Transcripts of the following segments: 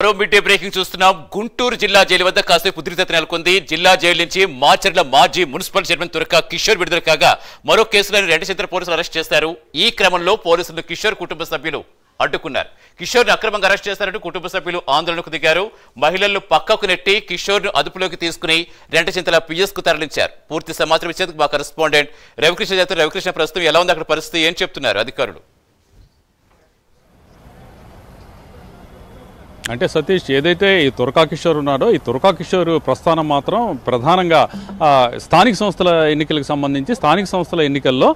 మరో mid day breaking చూస్తున్నాం. గుంటూరు జిల్లా జైలు వద్ద కాసేపు ఉద్రిక్తత నెలకొంది. జిల్లా జైలు నుంచి మాచర్ల మాజీ మున్సిపల్ చైర్మన్ తురక కిషోర్ విడుదల కాగా మరో కేసులను రెండచేతర పోలీసులు అరెస్ట్ చేశారు. ఈ క్రమంలో పోలీసులు కిషోర్ కుటుంబ సభ్యులు అడ్డుకున్నారు. కిషోర్ ను అక్రమంగా అరెస్ట్ చేశారంటూ కుటుంబ సభ్యులు ఆందోళనకు దిగారు. మహిళలను పక్కకు నెట్టి కిషోర్ ను అదుపులోకి తీసుకుని రెండచింతల పిఎస్ కు తరలించారు. పూర్తి సమాచారం ఇచ్చేందుకు మా కరెస్పాండెంట్ రవికృష్ణ ప్రస్తుతం ఎలా ఉంది అక్కడ పరిస్థితి, ఏం చెప్తున్నారు అధికారులు? అంటే సతీష్, ఏదైతే ఈ తురకా కిషోర్ ఉన్నాడో ఈ తురకా కిషోర్ ప్రస్థానం మాత్రం ప్రధానంగా స్థానిక సంస్థల ఎన్నికలకు సంబంధించి స్థానిక సంస్థల ఎన్నికల్లో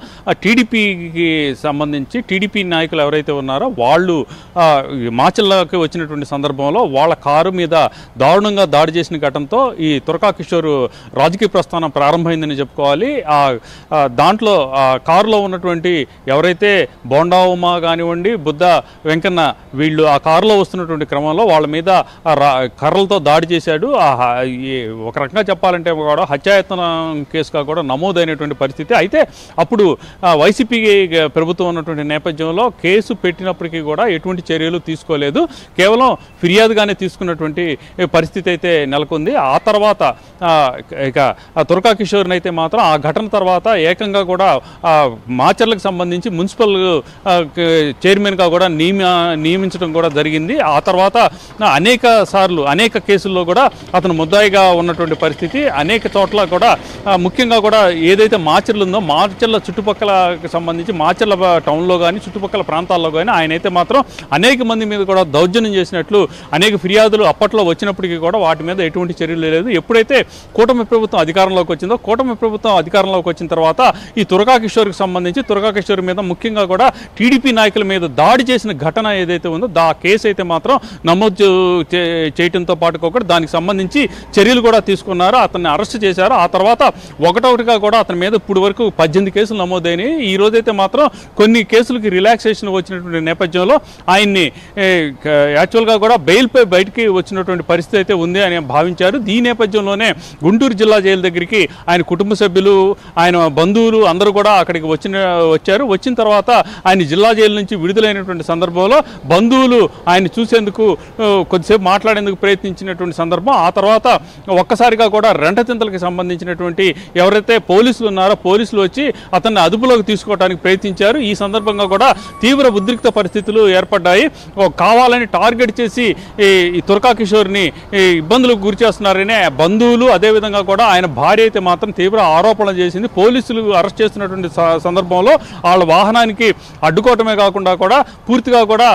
టీడీపీకి సంబంధించి టీడీపీ నాయకులు ఎవరైతే ఉన్నారో వాళ్ళు మాచల్లోకి వచ్చినటువంటి సందర్భంలో వాళ్ళ కారు మీద దారుణంగా దాడి చేసిన ఘటనతో ఈ తురకా కిషోర్ రాజకీయ ప్రస్థానం ప్రారంభమైందని చెప్పుకోవాలి. దాంట్లో కారులో ఉన్నటువంటి ఎవరైతే బోండా ఉమా కానివ్వండి, బుద్ధ వెంకన్న, వీళ్ళు ఆ కారులో వస్తున్నటువంటి క్రమంలో వాళ్ళ మీద కర్రలతో దాడి చేశాడు. ఒక రకంగా చెప్పాలంటే కూడా హత్యాయత్నం కేసుగా కూడా నమోదైనటువంటి పరిస్థితి. అయితే అప్పుడు వైసీపీ ప్రభుత్వం ఉన్నటువంటి నేపథ్యంలో కేసు పెట్టినప్పటికీ కూడా ఎటువంటి చర్యలు తీసుకోలేదు. కేవలం ఫిర్యాదుగానే తీసుకున్నటువంటి పరిస్థితి అయితే నెలకొంది. ఆ తర్వాత ఇక తురకా కిషోర్ని అయితే మాత్రం ఆ ఘటన తర్వాత ఏకంగా కూడా మాచర్లకు సంబంధించి మున్సిపల్ చైర్మన్గా కూడా నియమించడం కూడా జరిగింది. ఆ తర్వాత అనేక సార్లు అనేక కేసుల్లో కూడా అతను ముద్దాయిగా ఉన్నటువంటి పరిస్థితి. అనేక చోట్ల కూడా ముఖ్యంగా కూడా ఏదైతే మాచర్లు ఉందో మాచర్ల చుట్టుపక్కల సంబంధించి మాచర్ల టౌన్లో కానీ చుట్టుపక్కల ప్రాంతాల్లో కానీ ఆయన అయితే మాత్రం అనేక మంది మీద కూడా దౌర్జన్యం చేసినట్లు అనేక ఫిర్యాదులు అప్పట్లో వచ్చినప్పటికీ కూడా వాటి మీద ఎటువంటి చర్యలు లేదు. ఎప్పుడైతే కూటమి ప్రభుత్వం అధికారంలోకి వచ్చిందో కూటమి ప్రభుత్వం అధికారంలోకి వచ్చిన తర్వాత ఈ తురకా కిషోర్కి సంబంధించి తురకా కిషోర్ మీద ముఖ్యంగా కూడా టీడీపీ నాయకుల మీద దాడి చేసిన ఘటన ఏదైతే ఉందో ఆ కేసు అయితే మాత్రం నమోదు చేయడంతో పాటు కూడా దానికి సంబంధించి చర్యలు కూడా తీసుకున్నారు. అతన్ని అరెస్ట్ చేశారు. ఆ తర్వాత ఒకటొకటిగా కూడా అతని మీద ఇప్పుడు వరకు 18 కేసులు నమోదైనాయి. ఈ రోజైతే మాత్రం కొన్ని కేసులకి రిలాక్సేషన్ వచ్చినటువంటి నేపథ్యంలో ఆయన్ని యాక్చువల్గా కూడా బెయిల్పై బయటికి వచ్చినటువంటి పరిస్థితి అయితే ఉంది అని భావించారు. ఈ నేపథ్యంలోనే గుంటూరు జిల్లా జైలు దగ్గరికి ఆయన కుటుంబ సభ్యులు, ఆయన బంధువులు అందరూ కూడా అక్కడికి వచ్చారు. వచ్చిన తర్వాత ఆయన జిల్లా జైలు నుంచి విడుదలైనటువంటి సందర్భంలో బంధువులు ఆయన చూసేందుకు కొద్దిసేపు మాట్లాడేందుకు ప్రయత్నించినటువంటి సందర్భం. ఆ తర్వాత ఒక్కసారిగా కూడా రెండచింతలకు సంబంధించినటువంటి ఎవరైతే పోలీసులు ఉన్నారో పోలీసులు వచ్చి అతన్ని అదుపులోకి తీసుకోవడానికి ప్రయత్నించారు. ఈ సందర్భంగా కూడా తీవ్ర ఉద్రిక్త పరిస్థితులు ఏర్పడ్డాయి. కావాలని టార్గెట్ చేసి ఈ తురకా కిషోర్ని ఇబ్బందులకు గురి చేస్తున్నారనే బంధువులు, అదేవిధంగా కూడా ఆయన భార్య అయితే మాత్రం తీవ్ర ఆరోపణలు చేసింది. పోలీసులు అరెస్ట్ చేస్తున్నటువంటి సందర్భంలో వాళ్ళ వాహనానికి అడ్డుకోవటమే కాకుండా కూడా పూర్తిగా కూడా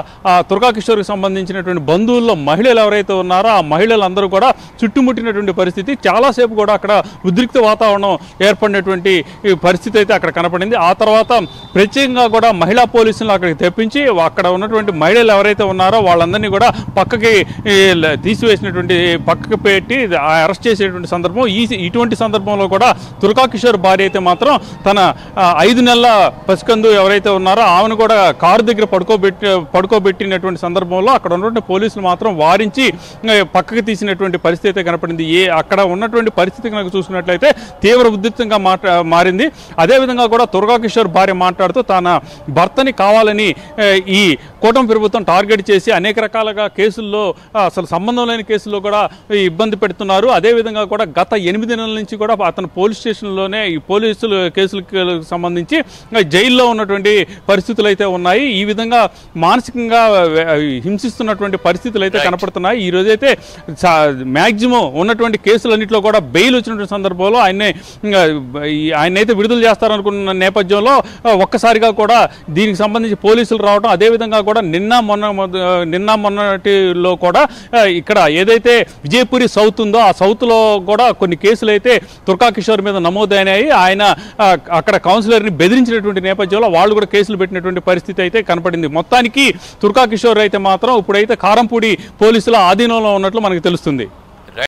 తురకా కిషోర్కి సంబంధించినటువంటి బంధువుల్లో మహిళలు ఎవరైతే ఉన్నారో ఆ మహిళలందరూ కూడా చుట్టుముట్టినటువంటి పరిస్థితి. చాలాసేపు కూడా అక్కడ ఉద్రిక్త వాతావరణం ఏర్పడినటువంటి పరిస్థితి అయితే అక్కడ కనపడింది. ఆ తర్వాత ప్రత్యేకంగా కూడా మహిళా పోలీసులను అక్కడికి తెప్పించి అక్కడ ఉన్నటువంటి మహిళలు ఎవరైతే ఉన్నారో వాళ్ళందరినీ కూడా పక్కకి తీసివేసినటువంటి పక్కకి పెట్టి అరెస్ట్ చేసేటువంటి సందర్భం. ఇటువంటి సందర్భంలో కూడా తురకా కిషోర్ భార్య అయితే మాత్రం తన 5 నెలల పసికందు ఎవరైతే ఉన్నారో ఆమెను కూడా కారు దగ్గర పడుకోబెట్టినటువంటి సందర్భంలో అక్కడ ఉన్నటువంటి పోలీసులు మాత్రం వారించి పక్కకి తీసినటువంటి పరిస్థితి అయితే కనపడింది. అక్కడ ఉన్నటువంటి పరిస్థితి కనుక చూసుకున్నట్లయితే తీవ్ర ఉద్రిక్తంగా మారింది. అదేవిధంగా కూడా తురకా కిషోర్ భార్య మాట్లాడుతూ తన భర్తని కావాలని ఈ కూటమి ప్రభుత్వం టార్గెట్ చేసి అనేక రకాలుగా కేసుల్లో అసలు సంబంధం లేని కేసుల్లో కూడా ఇబ్బంది పెడుతున్నారు. అదేవిధంగా కూడా గత 8 నెలల నుంచి కూడా అతను పోలీస్ స్టేషన్లోనే ఈ పోలీసులు కేసులకు సంబంధించి జైల్లో ఉన్నటువంటి పరిస్థితులు అయితే ఉన్నాయి. ఈ విధంగా మానసికంగా హింసిస్తున్నటువంటి పరిస్థితులు అయితే కనపడుతున్నాయి. ఈ రోజైతే మ్యాక్సిమం ఉన్నటువంటి కేసులన్నింటిలో కూడా బెయిల్ వచ్చినటువంటి సందర్భంలో ఆయనైతే విడుదల చేస్తారనుకున్న నేపథ్యంలో ఒక్కసారిగా కూడా దీనికి సంబంధించి పోలీసులు రావడం, అదేవిధంగా కూడా నిన్న మొన్నటిలో కూడా ఇక్కడ ఏదైతే విజయపురి సౌత్ ఉందో ఆ సౌత్లో కూడా కొన్ని కేసులు అయితే తురకా కిషోర్ మీద నమోదైనాయి. ఆయన అక్కడ కౌన్సిలర్ని బెదిరించినటువంటి నేపథ్యంలో వాళ్ళు కూడా కేసులు పెట్టినటువంటి పరిస్థితి అయితే కనపడింది. మొత్తానికి తురకా కిషోర్ అయితే మాత్రం ఇప్పుడైతే కారంపూడి పోలీసుల ఆధీనంలో ఉన్నట్లు మనకు తెలుస్తుంది.